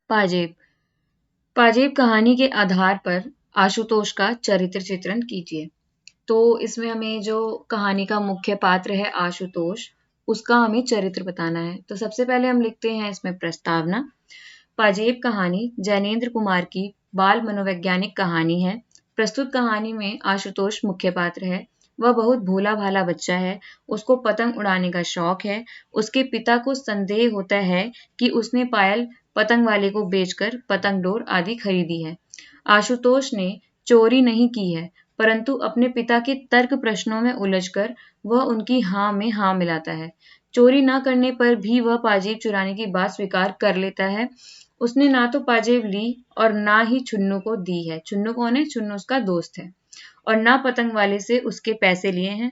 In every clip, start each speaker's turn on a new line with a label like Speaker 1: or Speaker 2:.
Speaker 1: पाजेब। पाजेब कहानी के आधार पर आशुतोष का चरित्र चित्रण कीजिए। तो इसमें हमें जो कहानी का मुख्य पात्र है आशुतोष, उसका हमें चरित्र बताना है। तो सबसे पहले हम लिखते हैं इसमें प्रस्तावना। पाजेब कहानी जैनेन्द्र कुमार की बाल मनोवैज्ञानिक कहानी है। प्रस्तुत कहानी में आशुतोष मुख्य पात्र है। वह बहुत भोला भाला बच्चा है। उसको पतंग उड़ाने का शौक है। उसके पिता को संदेह होता है कि उसने पायल पतंग वाले को बेचकर पतंग डोर आदि खरीदी है। आशुतोष ने चोरी नहीं की है, परंतु अपने पिता के तर्क प्रश्नों में उलझकर वह उनकी हाँ में हाँ मिलाता है। चोरी न करने पर भी वह पाजेब चुराने की बात स्वीकार कर लेता है। उसने ना तो पाजेब ली और ना ही छुन्नू को दी है। छुन्नू कौन है? छुन्नू उसका दोस्त है। और ना पतंग वाले से उसके पैसे लिए हैं।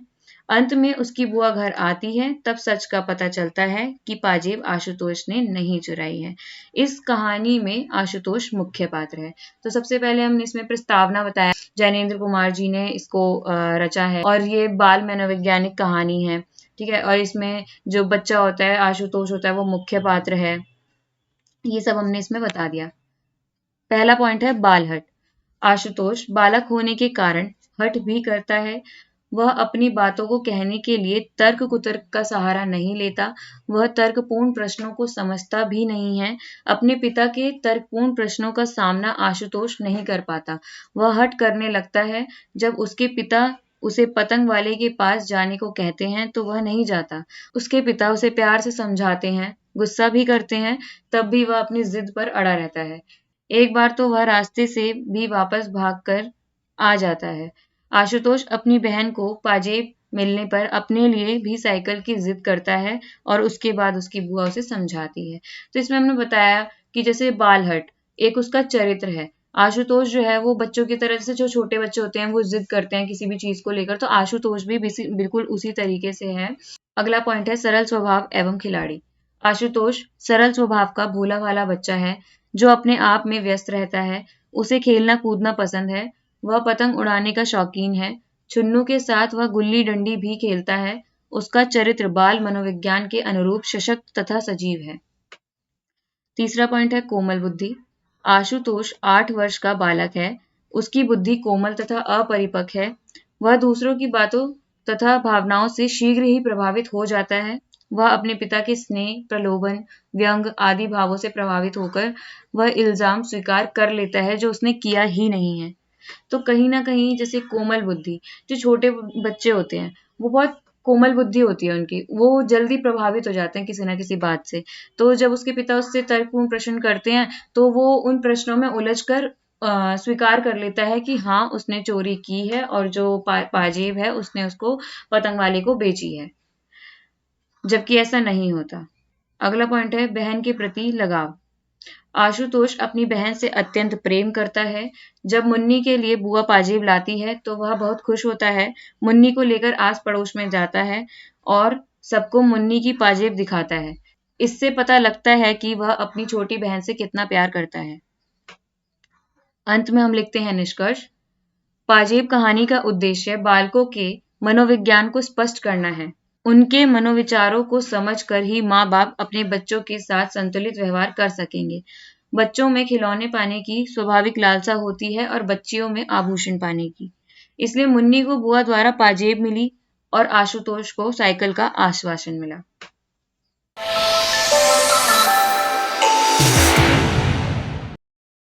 Speaker 1: अंत में उसकी बुआ घर आती है, तब सच का पता चलता है कि पाजेब आशुतोष ने नहीं चुराई है। इस कहानी में आशुतोष मुख्य पात्र है। तो सबसे पहले हमने इसमें प्रस्तावना बताया, जैनेन्द्र कुमार जी ने इसको रचा है और ये बाल मनोवैज्ञानिक कहानी है। ठीक है, और इसमें जो बच्चा होता है आशुतोष होता है वो मुख्य पात्र है। ये सब हमने इसमें बता दिया। पहला पॉइंट है बाल हट। आशुतोष बालक होने के कारण हट भी करता है। वह अपनी बातों को कहने के लिए तर्क कुतर्क का सहारा नहीं लेता। वह तर्कपूर्ण प्रश्नों को समझता भी नहीं है। अपने पिता के तर्कपूर्ण प्रश्नों का सामना आशुतोष नहीं कर पाता। वह हट करने लगता है। जब उसके पिता उसे पतंग वाले के पास जाने को कहते हैं तो वह नहीं जाता। उसके पिता उसे प्यार से समझाते हैं, गुस्सा भी करते हैं, तब भी वह अपनी जिद पर अड़ा रहता है। एक बार तो वह रास्ते से भी वापस भागकर आ जाता है। आशुतोष अपनी बहन को पाजेब मिलने पर अपने लिए भी साइकिल की जिद करता है और उसके बाद उसकी बुआ उसे समझाती है। तो इसमें हमने बताया कि जैसे बालहट एक उसका चरित्र है। आशुतोष जो है वो बच्चों की तरह, जैसे जो छोटे बच्चे होते हैं वो जिद करते हैं किसी भी चीज को लेकर, तो आशुतोष भी बिल्कुल उसी तरीके से है। अगला पॉइंट है सरल स्वभाव एवं खिलाड़ी। आशुतोष सरल स्वभाव का भोला भाला बच्चा है जो अपने आप में व्यस्त रहता है। उसे खेलना कूदना पसंद है। वह पतंग उड़ाने का शौकीन है। छुन्नू के साथ वह गुल्ली डंडी भी खेलता है। उसका चरित्र बाल मनोविज्ञान के अनुरूप सशक्त तथा सजीव है। तीसरा पॉइंट है कोमल बुद्धि। आशुतोष 8 वर्ष का बालक है। उसकी बुद्धि कोमल तथा अपरिपक्व है। वह दूसरों की बातों तथा भावनाओं से शीघ्र ही प्रभावित हो जाता है। वह अपने पिता के स्नेह, प्रलोभन, व्यंग आदि भावों से प्रभावित होकर वह इल्जाम स्वीकार कर लेता है जो उसने किया ही नहीं है। तो कहीं ना कहीं जैसे कोमल बुद्धि, जो छोटे बच्चे होते हैं वो बहुत कोमल बुद्धि होती है उनकी, वो जल्दी प्रभावित हो जाते हैं किसी ना किसी बात से। तो जब उसके पिता उससे तर्कपूर्ण प्रश्न करते हैं तो वो उन प्रश्नों में उलझकर स्वीकार कर लेता है कि हाँ उसने चोरी की है और जो पाजेब है उसने उसको पतंग वाले को बेची है, जबकि ऐसा नहीं होता। अगला पॉइंट है बहन के प्रति लगाव। आशुतोष अपनी बहन से अत्यंत प्रेम करता है। जब मुन्नी के लिए बुआ पाजेब लाती है तो वह बहुत खुश होता है। मुन्नी को लेकर आस पड़ोस में जाता है और सबको मुन्नी की पाजेब दिखाता है। इससे पता लगता है कि वह अपनी छोटी बहन से कितना प्यार करता है। अंत में हम लिखते हैं निष्कर्ष। पाजेब कहानी का उद्देश्य बालकों के मनोविज्ञान को स्पष्ट करना है। उनके मनोविचारों को समझकर ही माँ बाप अपने बच्चों के साथ संतुलित व्यवहार कर सकेंगे। बच्चों में खिलौने पाने की स्वाभाविक लालसा होती है और बच्चियों में आभूषण पाने की। इसलिए मुन्नी को बुआ द्वारा पाजेब मिली और आशुतोष को साइकिल का आश्वासन मिला।